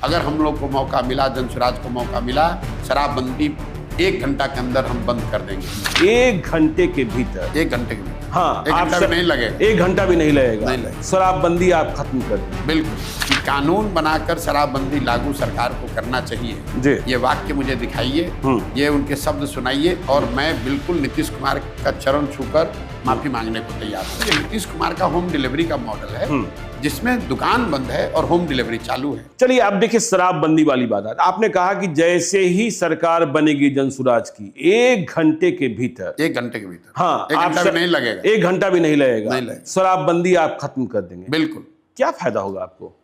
अगर हम लोग को मौका मिला, जनसुराज को मौका मिला, शराबबंदी 1 घंटा के अंदर हम बंद कर देंगे। 1 घंटे के भीतर? 1 घंटे के भीतर। हाँ, 1 घंटा भी नहीं लगेगा। 1 घंटा भी नहीं लगेगा। नहीं लगेगा। शराबबंदी आप खत्म कर दें। बिल्कुल, कि कानून बनाकर शराबबंदी लागू सरकार को करना चाहिए जी। ये वाक्य मुझे दिखाइए, ये उनके शब्द सुनाइए और मैं बिल्कुल नीतीश कुमार का चरण छूकर माफी मांगने को तैयार हूँ। ये नीतीश कुमार का होम डिलीवरी का मॉडल है जिसमें दुकान बंद है और होम डिलीवरी चालू है। चलिए अब देखिए शराबबंदी वाली बात है। आपने कहा कि जैसे ही सरकार बनेगी जनसुराज की 1 घंटे के भीतर, 1 घंटे के भीतर, हाँ, 1 घंटा भी नहीं लगेगा। 1 घंटा भी नहीं लगेगा, नहीं लगेगा। शराबबंदी आप खत्म कर देंगे। बिल्कुल। क्या फायदा होगा आपको?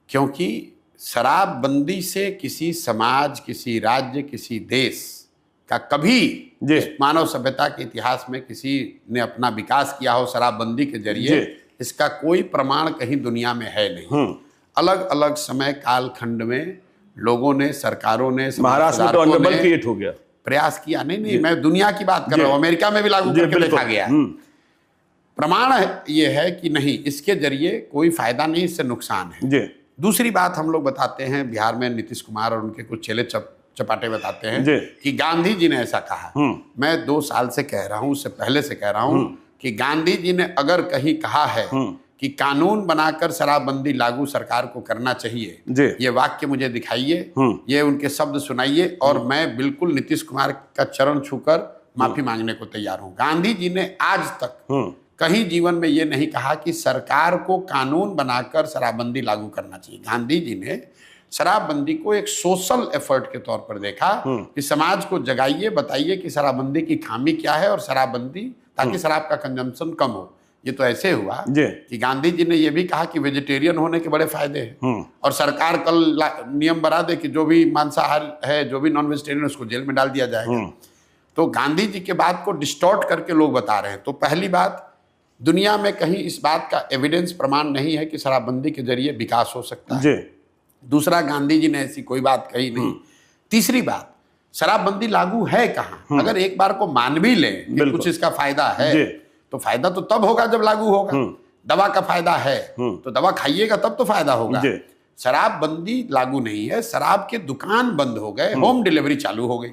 क्योंकि शराबबंदी से किसी समाज, किसी राज्य, किसी देश का कभी मानव सभ्यता के इतिहास में किसी ने अपना विकास किया हो शराबबंदी के जरिए, इसका कोई प्रमाण कहीं दुनिया में है नहीं। अलग अलग समय काल खंड में लोगों ने, सरकारों ने, महाराष्ट्र में तो अनबल क्रिएट हो गया, प्रयास किया। नहीं, मैं दुनिया की बात कर रहा हूँ। अमेरिका में भी लागू करके देखा गया। प्रमाण ये है कि नहीं, इसके जरिए कोई फायदा नहीं, इससे नुकसान है। दूसरी बात हम लोग बताते हैं, बिहार में नीतीश कुमार और उनके कुछ चेले चपाटे बताते हैं कि गांधी जी ने ऐसा कहा। मैं 2 साल से कह रहा हूं, उससे पहले से कह रहा हूं कि गांधी जी ने अगर कहीं कहा है कि कानून बनाकर शराबबंदी लागू सरकार को करना चाहिए, ये वाक्य मुझे दिखाइए, ये उनके शब्द सुनाइए और मैं बिल्कुल नीतीश कुमार का चरण छूकर माफी मांगने को तैयार हूं। गांधी जी ने आज तक कहीं जीवन में ये नहीं कहा कि सरकार को कानून बनाकर शराबबंदी लागू करना चाहिए। गांधी जी ने शराबबंदी को एक सोशल एफर्ट के तौर पर देखा कि समाज को जगाइए, बताइए कि शराबबंदी की खामी क्या है और शराबबंदी, ताकि शराब का कंजम्पशन कम हो। ये तो ऐसे हुआ कि गांधी जी ने ये भी कहा कि वेजिटेरियन होने के बड़े फायदे हैं और सरकार कल नियम बना दे कि जो भी मांसाहार है, जो भी नॉन वेजिटेरियन, उसको जेल में डाल दिया जाएगा। तो गांधी जी के बात को डिस्टॉर्ट करके लोग बता रहे हैं। तो पहली बात, दुनिया में कहीं इस बात का एविडेंस, प्रमाण नहीं है कि शराबबंदी के जरिए विकास हो सकता है। दूसरा, गांधी जी ने ऐसी कोई बात कही नहीं। तीसरी बात, शराबबंदी लागू है कहाँ? अगर एक बार को मान भी ले कि कुछ इसका फायदा है, तो फायदा तो तब होगा जब लागू होगा। दवा का फायदा है तो दवा खाइएगा तब तो फायदा होगा। शराबबंदी लागू नहीं है, शराब के दुकान बंद हो गए, होम डिलीवरी चालू हो गई।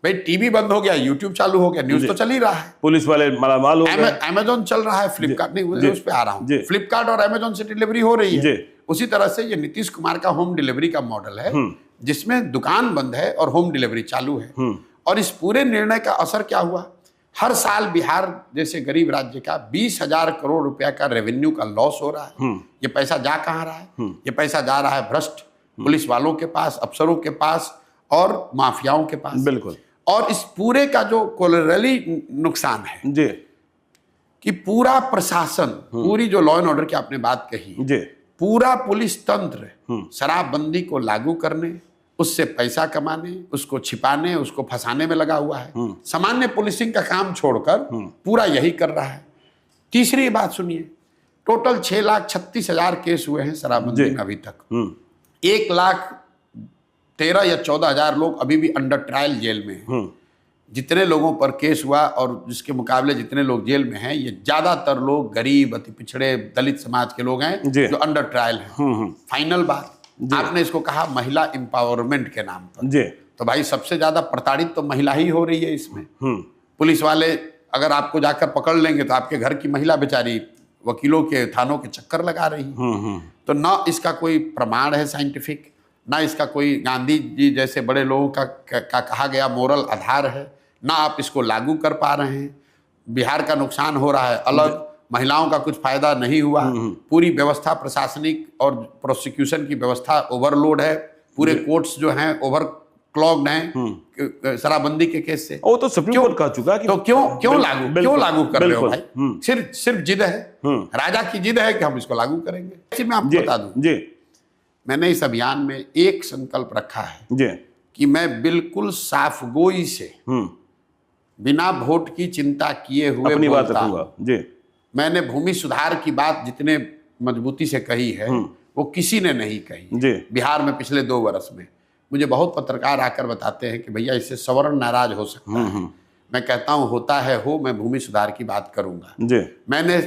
भाई टीवी बंद हो गया, यूट्यूब चालू हो गया, न्यूज तो चल ही रहा है, पुलिस वाले मालामाल हो गए, अमेजोन चल रहा है, फ्लिपकार्ट नहीं, उस पे आ रहा हूँ, फ्लिपकार्ट और अमेजोन से डिलीवरी हो रही है। उसी तरह से ये नीतीश कुमार का होम डिलीवरी का मॉडल है जिसमें दुकान बंद है और होम डिलीवरी चालू है। और इस पूरे निर्णय का असर क्या हुआ? हर साल बिहार जैसे गरीब राज्य का 20,000 करोड़ रुपया का रेवेन्यू का लॉस हो रहा है। ये पैसा जा कहाँ रहा है? ये पैसा जा रहा है भ्रष्ट पुलिस वालों के पास, अफसरों के पास और माफियाओं के पास। बिल्कुल। और इस पूरे का जो कोलैटरली नुकसान है कि पूरा प्रशासन, पूरी जो लॉ एंड ऑर्डर की आपने बात कही, पूरा पुलिस तंत्र शराबबंदी को लागू करने, उससे पैसा कमाने, उसको छिपाने, उसको फंसाने में लगा हुआ है। सामान्य पुलिसिंग का काम छोड़कर पूरा यही कर रहा है। तीसरी बात सुनिए, टोटल 6,36,000 केस हुए हैं शराबबंदी में अभी तक। 1,13,000 या 14,000 लोग अभी भी अंडर ट्रायल जेल में हैं। जितने लोगों पर केस हुआ और जिसके मुकाबले जितने लोग जेल में हैं, ये ज्यादातर लोग गरीब, अति पिछड़े, दलित समाज के लोग हैं जो अंडर ट्रायल हैं। फाइनल बात, आपने इसको कहा महिला एम्पावरमेंट के नाम पर, तो भाई सबसे ज्यादा प्रताड़ित तो महिला ही हो रही है इसमें। पुलिस वाले अगर आपको जाकर पकड़ लेंगे तो आपके घर की महिला बेचारी वकीलों के, थानों के चक्कर लगा रही है। तो ना इसका कोई प्रमाण है साइंटिफिक, ना इसका कोई गांधी जी जैसे बड़े लोगों का कहा गया मोरल आधार है, ना आप इसको लागू कर पा रहे हैं। बिहार का नुकसान हो रहा है अलग, महिलाओं का कुछ फायदा नहीं हुआ। पूरी व्यवस्था, प्रशासनिक और प्रोसिक्यूशन की व्यवस्था ओवरलोड है। पूरे कोर्ट्स जो हैं ओवर क्लॉग्ड हैं शराबबंदी के केस से। वो तो सुप्रीम कोर्ट कह चुका कि तो क्यों लागू कर रहे हो भाई? सिर्फ जिद है, राजा की जिद है कि हम इसको लागू करेंगे। मैं आपको बता दूं, मैंने इस अभियान में एक संकल्प रखा है कि मैं बिल्कुल साफगोई से, बिना वोट की चिंता किए हुए अपनी बात रखूंगा। मैंने भूमि सुधार की बात जितने मजबूती से कही है वो किसी ने नहीं कही बिहार में पिछले 2 वर्ष में। मुझे बहुत पत्रकार आकर बताते हैं कि भैया इससे सवर्ण नाराज हो सकता है। मैं कहता हूं होता है हो, मैं भूमि सुधार की बात करूंगा। मैंने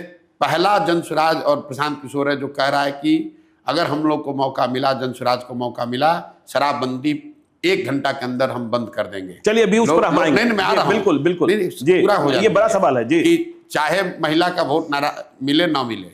पहला जनसुराज और प्रशांत किशोर है जो कह रहा है कि अगर हम लोग को मौका मिला, जनसुराज को मौका मिला, शराबबंदी 1 घंटा के अंदर हम बंद कर देंगे। चलिए अभी उस पर हम आएंगे। नहीं, मैं आ रहा हूं। बिल्कुल बिल्कुल पूरा हो जाए, ये बड़ा सवाल है जी, कि चाहे महिला का वोट ना मिले ना मिले,